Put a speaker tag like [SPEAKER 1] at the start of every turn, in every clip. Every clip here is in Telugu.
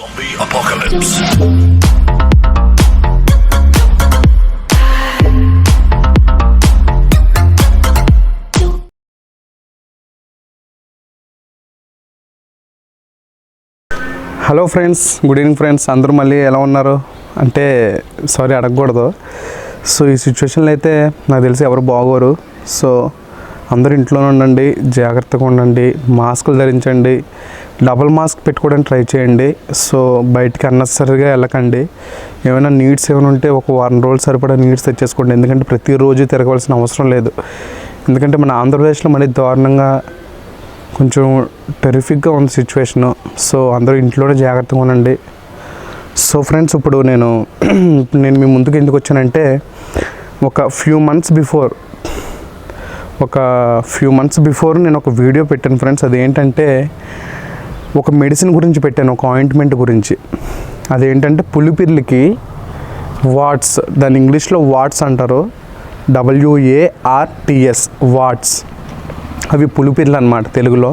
[SPEAKER 1] Zombie apocalypse.
[SPEAKER 2] Hello friends, good evening friends. అందరూ మళ్ళీ ఎలా ఉన్నారు అంటే సారీ అడగకూడదు. సో ఈ సిచ్యువేషన్లో అయితే నాకు తెలిసి ఎవరు బాగోరు. సో అందరూ ఇంట్లోనే ఉండండి, జాగ్రత్తగా ఉండండి, మాస్కులు ధరించండి, డబుల్ మాస్క్ పెట్టుకోవడానికి ట్రై చేయండి. సో బయటికి అన్నెసరీగా వెళ్ళకండి. ఏమైనా నీడ్స్ ఏమైనా ఉంటే ఒక వారం రోజులు సరిపడా నీడ్స్ తెచ్చేసుకోండి. ఎందుకంటే ప్రతిరోజు తిరగవలసిన అవసరం లేదు. ఎందుకంటే మన ఆంధ్రప్రదేశ్లో మరీ దారుణంగా కొంచెం టెరిఫిక్గా ఉంది సిచ్యువేషను. సో అందరూ ఇంట్లోనే జాగ్రత్తగా ఉండండి. సో ఫ్రెండ్స్, ఇప్పుడు నేను మీ ముందుకు ఎందుకు వచ్చానంటే ఒక ఫ్యూ మంత్స్ బిఫోర్ నేను ఒక వీడియో పెట్టాను ఫ్రెండ్స్. అదేంటంటే ఒక మెడిసిన్ గురించి పెట్టాను, ఒక ఆయింట్మెంట్ గురించి. అదేంటంటే పులిపిర్లకి వాట్స్, దాని ఇంగ్లీష్లో వాట్స్ అంటారు, WARTS వాట్స్. అవి పులిపిర్లు అన్నమాట తెలుగులో.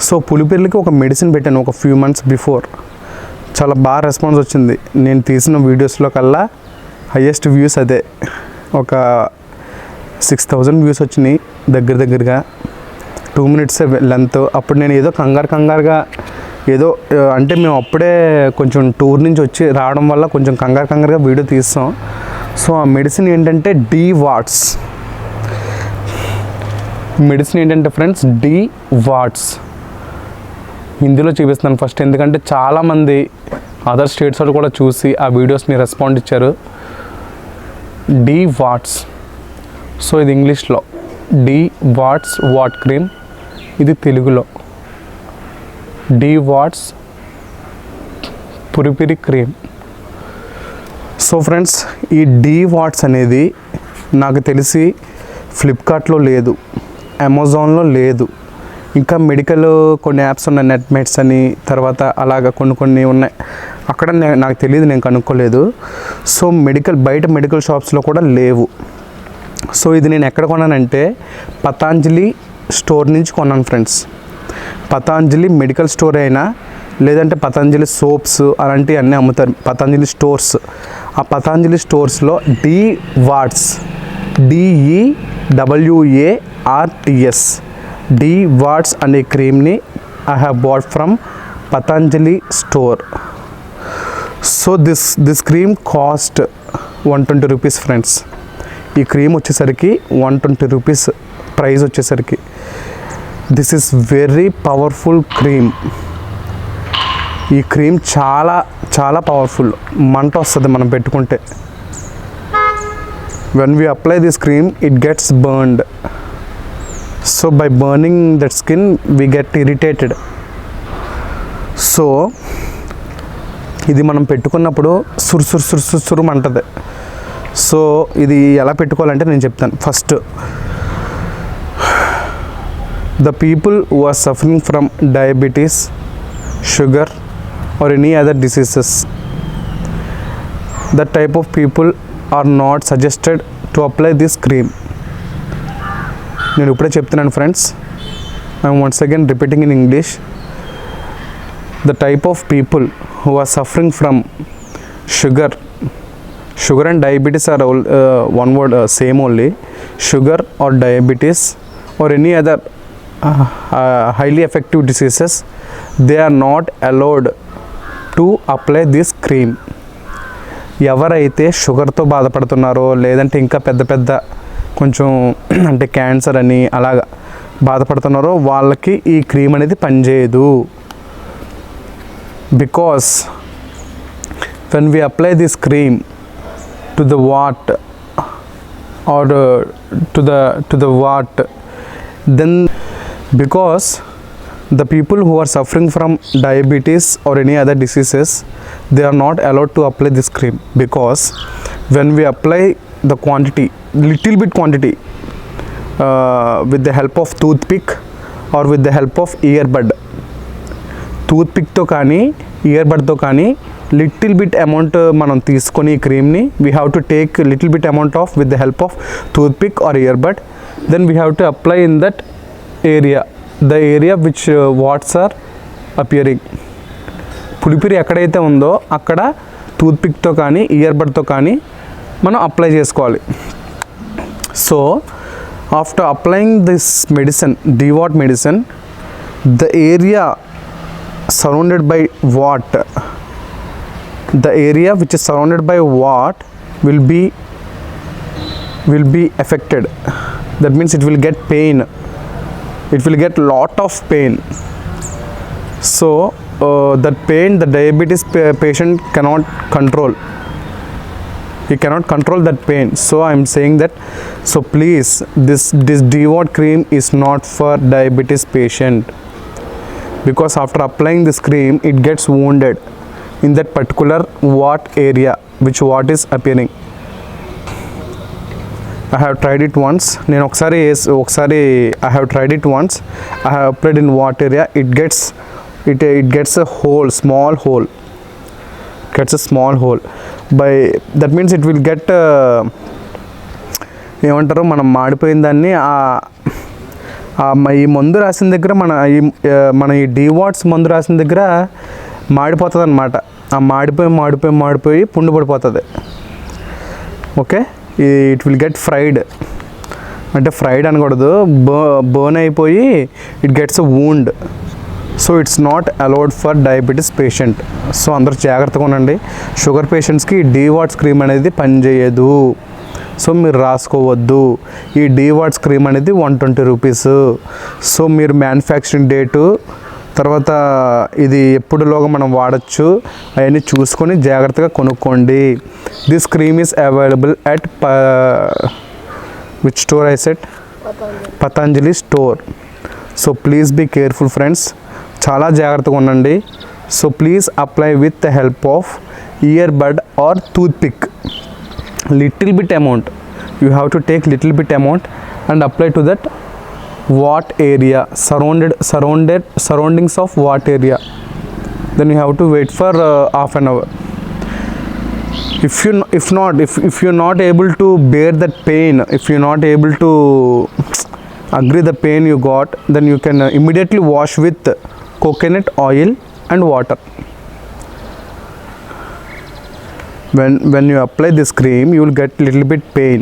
[SPEAKER 2] సో పులిపిర్లకి ఒక మెడిసిన్ పెట్టాను ఒక ఫ్యూ మంత్స్ బిఫోర్. చాలా బాగా రెస్పాన్స్ వచ్చింది. నేను తీసిన వీడియోస్లో కల్లా హయ్యెస్ట్ వ్యూస్ అదే. ఒక 6,000 వ్యూస్ వచ్చినాయి దగ్గరగా. 2 minutes లెంత్. అప్పుడు నేను ఏదో కంగారుగా ఏదో అంటే మేము అప్పుడే కొంచెం టూర్ నుంచి వచ్చి రావడం వల్ల కొంచెం కంగారుగా వీడియో తీస్తాం. సో ఆ మెడిసిన్ ఏంటంటే వాట్స్ మెడిసిన్ ఏంటంటే ఫ్రెండ్స్ వాట్స్. హిందీలో చూపిస్తున్నాను ఫస్ట్, ఎందుకంటే చాలామంది అదర్ స్టేట్స్ వాళ్ళు కూడా చూసి ఆ వీడియోస్ని రెస్పాండ్ ఇచ్చారు. వాట్స్. సో ఇది ఇంగ్లీష్లో వాట్స్ వాట్ క్రీమ్, ఇది తెలుగులో వాట్స్ పురిపిరి క్రీమ్. సో ఫ్రెండ్స్, ఈ వాట్స్ అనేది నాకు తెలిసి ఫ్లిప్కార్ట్లో లేదు, అమెజాన్లో లేదు, ఇంకా మెడికల్ కొన్ని యాప్స్ ఉన్నాయి, నెట్మెట్స్ అని, తర్వాత అలాగ కొన్ని ఉన్నాయి. అక్కడ నాకు తెలియదు, నేను కనుక్కోలేదు. సో బయట మెడికల్ షాప్స్లో కూడా లేవు. సో ఇది నేను ఎక్కడ కొన్నానంటే పతాంజలి స్టోర్ నుంచి కొన్నాను ఫ్రెండ్స్. పతాంజలి మెడికల్ స్టోర్ అయినా, లేదంటే పతాంజలి సోప్స్ అలాంటివి అన్నీ అమ్ముతారు, పతాంజలి స్టోర్స్. ఆ పతాంజలి స్టోర్స్లో వాట్స్ DEWARTS వాట్స్ అనే క్రీమ్ని I have bought from Patanjali store. So this cream cost 120 rupees friends. ఈ క్రీమ్ వచ్చేసరికి 120 రూపీస్ ప్రైస్ వచ్చేసరికి. This is very powerful cream. ఈ క్రీమ్ చాలా పవర్ఫుల్. మంట వస్తుంది మనం పెట్టుకుంటే. when we apply this cream, it gets burned. So by burning that skin we get irritated. So ఇది మనం పెట్టుకున్నప్పుడు సురు అంటది. సో ఇది ఎలా పెట్టుకోవాలంటే నేను చెప్తాను. First, the people who are suffering from diabetes, sugar or any other diseases, that type of people are not suggested to apply this cream. నేను ఇప్పుడే చెప్తున్నాను friends. I'm once again repeating in English. The type of people who are suffering from sugar and diabetes are one word same only. Sugar or diabetes or any other highly effective diseases, they are not allowed to apply this cream. ఎవరైతే షుగర్తో బాధపడుతున్నారో, లేదంటే ఇంకా పెద్ద కొంచెం అంటే క్యాన్సర్ అని అలాగా బాధపడుతున్నారో వాళ్ళకి ఈ క్రీమ్ అనేది పనిచేయదు. Because when we apply this cream to the wart or to the wart, then because the people who are suffering from diabetes or any other diseases, they are not allowed to apply this cream. Because when we apply the quantity, little bit quantity, with the help of toothpick or with the help of earbud, toothpick తో కానీ earbud తో కానీ లిటిల్ బిట్ అమౌంట్ మనం తీసుకొని ఈ క్రీమ్ని we have to take little bit amount of with the help of toothpick or earbud, then we have to apply in that area, the area which warts are appearing. పులిపిరి ఎక్కడైతే ఉందో అక్కడ టూత్పిక్తో కానీ ఇయర్బడ్తో కానీ మనం అప్లై చేసుకోవాలి. So after applying this medicine, DWAT medicine, the area surrounded by what? The area which is surrounded by what will be affected. That means it will get pain. It will get lot of pain. So that pain the diabetes patient cannot control. He cannot control that pain. So I am saying that, so please, this DWAT cream is not for diabetes patient, because after applying this cream it gets wounded in that particular wart area which wart is appearing. I have tried it once. నేను ఒకసారి I have tried it once. I have applied in wart area. It gets a hole, small hole. Gets a small hole. By that means it will get ఏమంటారు, మనం మాడిపోయిన దాన్ని ఈ మందు రాసిన దగ్గర మన ఈ DWATs మందు రాసిన దగ్గర మాడిపోతుంది అనమాట. ఆ మాడిపోయి పుండు పడిపోతుంది. Okay, it will get fried, అంటే ఫ్రైడ్ అనకూడదు, బర్న్ అయిపోయి it gets a wound. So it's not allowed for diabetes patient. So అందరూ జాగ్రత్తగా ఉండండి. షుగర్ పేషెంట్స్కి DWAT క్రీమ్ అనేది పనిచేయదు. సో మీరు రాసుకోవద్దు. ఈ DWAT క్రీమ్ అనేది 120 రూపీస్. సో మీరు మ్యానుఫ్యాక్చరింగ్ డేటు, తర్వాత ఇది ఎప్పుడులోగా మనం వాడచ్చు అవన్నీ చూసుకొని జాగ్రత్తగా కొనుక్కోండి. This cream is available at which store I said? Patanjali store. So please be careful friends, చాలా జాగ్రత్తగా ఉండండి. So please apply with the help of ear bud or tooth pick. Little bit amount, you have to take little bit amount and apply to that what area, surroundings of what area. Then you have to wait for half an hour. If you're not able to bear that pain, if you're not able to agree the pain you got, then you can immediately wash with coconut oil and water. When you apply this cream, you will get little bit pain,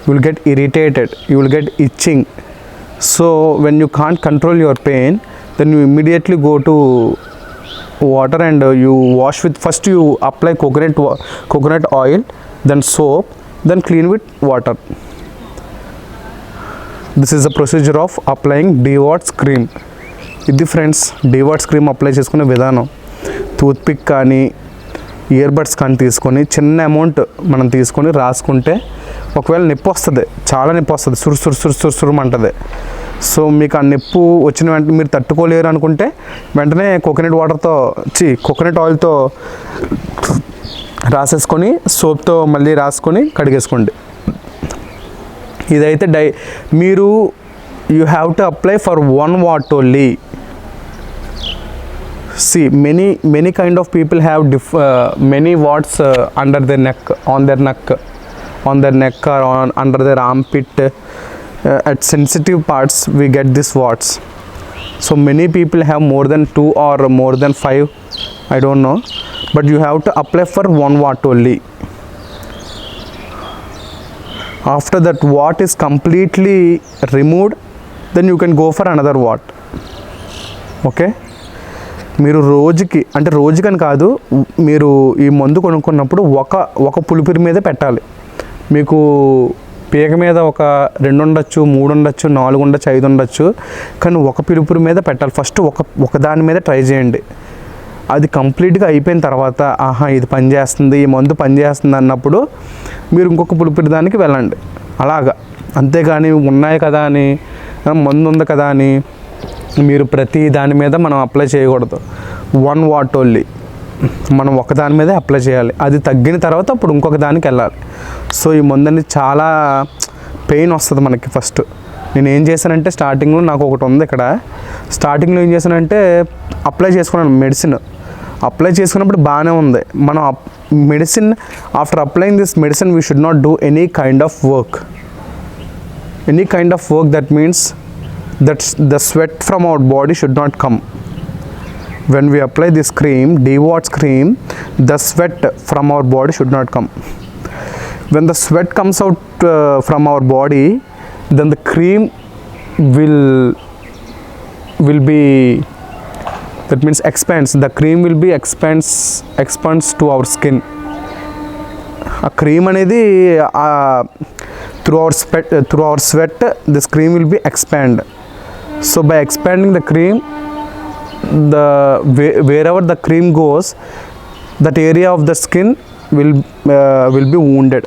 [SPEAKER 2] you will get irritated, you will get itching. So when you can't control your pain, then you immediately go to water and you wash with, first you apply coconut oil, then soap, then clean with water. This is the procedure of applying DWAT cream. ఇది ఫ్రెండ్స్ DWAT క్రీమ్ అప్లై చేసుకునే విధానం. టూత్ పిక్ కానీ ఇయర్బడ్స్ కానీ తీసుకొని చిన్న అమౌంట్ మనం తీసుకొని రాసుకుంటే, ఒకవేళ నొప్పి వస్తుంది, చాలా నొప్పి వస్తుంది, సురుమంటది. సో మీకు ఆ నొప్పి వచ్చిన వెంటనే మీరు తట్టుకోలేరు అనుకుంటే వెంటనే కోకోనట్ ఆయిల్తో రాసేసుకొని సోప్తో మళ్ళీ రాసుకొని కడిగేసుకోండి. ఇదైతే మీరు you have to apply for 1 watt only. See, many kind of people have many warts under their neck, on their neck or under their armpit. At sensitive parts we get these warts. So many people have more than 2 or more than 5, I don't know, but you have to apply for 1 watt only. After that wart is completely removed, then you can go for another wart. Okay, మీరు రోజుకని కాదు, మీరు ఈ మందు కొనుక్కున్నప్పుడు ఒక పులిపిరి మీద పెట్టాలి. మీకు పీక మీద ఒక 2 ఉండొచ్చు, 3 ఉండొచ్చు, 4 ఉండొచ్చు, 5 ఉండొచ్చు, కానీ ఒక పులిపిరి మీద పెట్టాలి. ఫస్ట్ ఒక దాని మీద ట్రై చేయండి. అది కంప్లీట్గా అయిపోయిన తర్వాత ఇది పనిచేస్తుంది, ఈ మందు పనిచేస్తుంది అన్నప్పుడు మీరు ఇంకొక పులిపిరి దానికి వెళ్ళండి. అలాగా, అంతేగాని ఉన్నాయి కదా అని, మందు ఉంది కదా అని మీరు ప్రతి దాని మీద మనం అప్లై చేయకూడదు. 1 watt ఓన్లీ మనం ఒక దాని మీదే అప్లై చేయాలి. అది తగ్గిన తర్వాత అప్పుడు ఇంకొక దానికి వెళ్ళాలి. సో ఈ మందుని చాలా పెయిన్ వస్తుంది మనకి. ఫస్ట్ నేను ఏం చేశానంటే, స్టార్టింగ్లో నాకు ఒకటి ఉంది ఇక్కడ, స్టార్టింగ్లో ఏం చేశానంటే అప్లై చేసుకున్నాను మెడిసిన్. అప్లై చేసుకున్నప్పుడు బాగానే ఉంది. మనం medicine after applying this medicine we should not do any kind of work. That means that the sweat from our body should not come. when we apply this cream, DWATS cream, the sweat from our body should not come. When the sweat comes out from our body, then the cream will be, that means expands, the cream will be expands to our skin. A cream అనేది through our sweat this cream will be expand. So by expanding the cream, wherever the cream goes, that area of the skin will be wounded.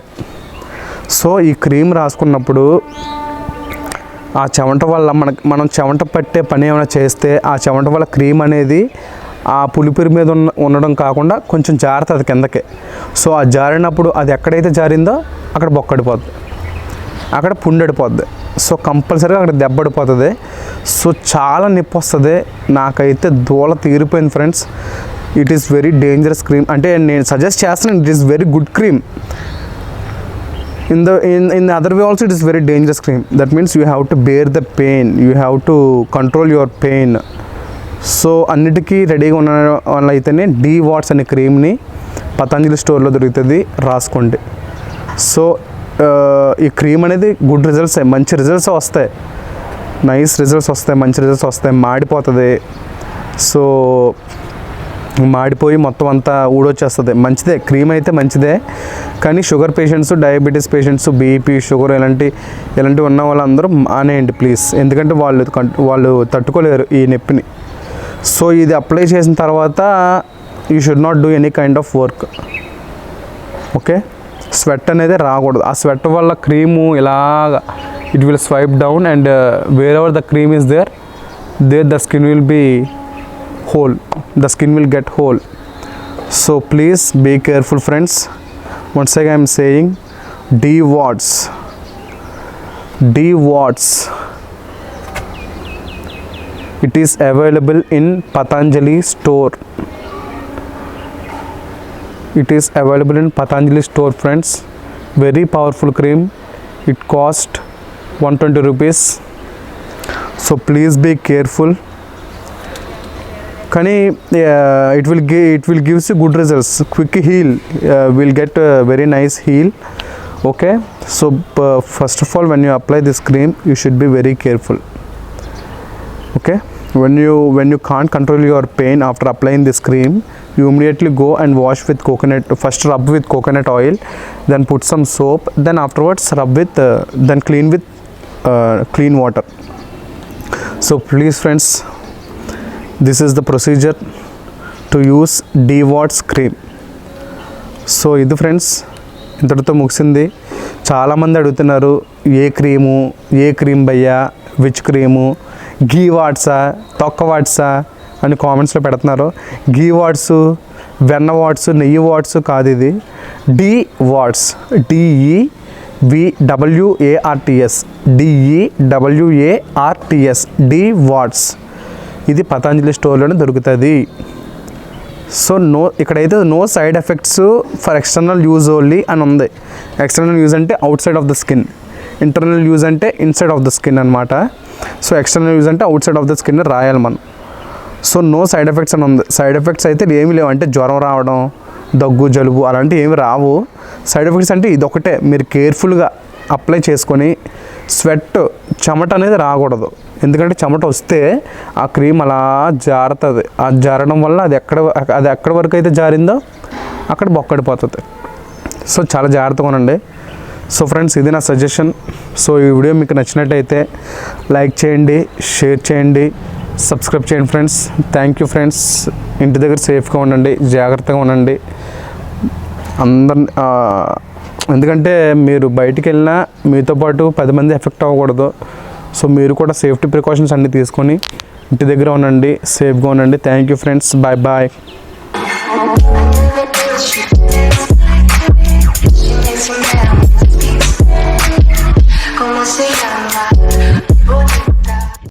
[SPEAKER 2] So ఈ క్రీమ్ రాసుకున్నప్పుడు ఆ చెమట వల్ల మనం చెమట పట్టే పని ఏమైనా చేస్తే ఆ చెమట వల్ల క్రీమ్ అనేది ఆ పులిపిరి మీద ఉండడం కాకుండా కొంచెం జారుతుంది కిందకి. సో ఆ జారినప్పుడు అది ఎక్కడైతే జారిందో అక్కడ బొక్కడిపోద్ది, అక్కడ పుండెడిపోద్ది. సో కంపల్సరీగా అక్కడ దెబ్బడిపోతుంది. సో చాలా నొప్పి వస్తుంది. నాకైతే దూల తీరిపోయింది friends. It is very dangerous cream. అంటే నేను సజెస్ట్ చేస్తున్నాను, it is very good cream. In the other way also it is very dangerous cream. That means you have to bear the pain, you have to control your pain. So అన్నిటికీ రెడీగా ఉన్న వాళ్ళ అయితేనే DWATS అనే క్రీమ్ని పతంజలి స్టోర్లో దొరుకుతుంది, రాసుకోండి. సో ఈ క్రీమ్ అనేది గుడ్ రిజల్ట్స్, మంచి రిజల్ట్స్ వస్తాయి, నైస్ రిజల్ట్స్ వస్తాయి, మంచి రిజల్ట్స్ వస్తాయి. మాడిపోతుంది, సో మాడిపోయి మొత్తం అంతా ఊడొచ్చేస్తుంది. మంచిదే, క్రీమ్ అయితే మంచిదే. కానీ sugar patients, diabetes patients, BP, sugar ఇలాంటివి ఉన్న వాళ్ళందరూ మానేయండి ప్లీజ్. ఎందుకంటే వాళ్ళు తట్టుకోలేరు ఈ నొప్పిని. సో ఇది అప్లై చేసిన తర్వాత you should not do any kind of work. Okay, sweat అనేది రాకూడదు. ఆ స్వెట్ వల్ల క్రీము ఇలాగా it will swipe down and wherever the cream is there the skin will be whole, the skin will get whole. So please be careful friends. Once again I am saying DWATS it is available in Patanjali store. It is available in Patanjali store friends. Very powerful cream. It cost 120 rupees. So please be careful. కానీ it will gives you good results, quick heal, will get a very nice heal. Okay, so first of all when you apply this cream you should be very careful. Okay, when you can't control your pain after applying this cream, you immediately go and wash with coconut. First rub with coconut oil, then put some soap, then afterwards rub with then clean with clean water. So please friends, this is the procedure to use DWATS cream. So ఇది ఫ్రెండ్స్, ఇంతటితో ముగిసింది. చాలామంది అడుగుతున్నారు ఏ క్రీమ్ భయ్యా, విచ్ క్రీము, గీ వాట్సా, తొక్క వాట్సా అని కామెంట్స్లో పెడుతున్నారు. గీ వాట్స్, వెన్న వాట్స్, నెయ్యి వాట్స్ కాదు, ఇది DWATS, DEWARTS, DWATS. ఇది పతంజలి స్టోర్లోనే దొరుకుతుంది. సో ఇక్కడైతే no side effects for external use only అని ఉంది. ఎక్స్టర్నల్ యూజ్ అంటే outside of the skin, internal use అంటే ఇన్సైడ్ ఆఫ్ ద స్కిన్ అనమాట. సో ఎక్స్టర్నల్ యూజ్ అంటే outside of the skin రాయాలి మనం. సో నో సైడ్ ఎఫెక్ట్స్ అని ఉంది. సైడ్ ఎఫెక్ట్స్ అయితే ఏమీ లేవు. అంటే జ్వరం రావడం, దగ్గు, జలుబు అలాంటివి ఏమి రావు. సైడ్ ఎఫెక్ట్స్ అంటే ఇదొకటే. మీరు కేర్ఫుల్గా అప్లై చేసుకొని స్వెట్, చెమట అనేది రాకూడదు. ఎందుకంటే చెమట వస్తే ఆ క్రీమ్ అలా జారుతుంది. ఆ జారడం వల్ల అది ఎక్కడ వరకు అయితే జారిందో అక్కడ బొక్కడిపోతుంది. సో చాలా జాగ్రత్తగా ఉండండి. సో ఫ్రెండ్స్, ఇది నా సజెషన్. సో ఈ వీడియో మీకు నచ్చినట్టయితే లైక్ చేయండి, షేర్ చేయండి, సబ్స్క్రైబ్ చేయండి ఫ్రెండ్స్. Thank you friends. ఇంటి దగ్గర సేఫ్గా ఉండండి, జాగ్రత్తగా ఉండండి అందరిని. ఎందుకంటే మీరు బయటికి వెళ్ళినా మీతో పాటు 10 మంది ఎఫెక్ట్ అవ్వకూడదు. సో మీరు కూడా సేఫ్టీ ప్రికాషన్స్ అన్నీ తీసుకొని ఇంటి దగ్గర ఉండండి, సేఫ్గా ఉండండి. Thank you friends. Bye bye.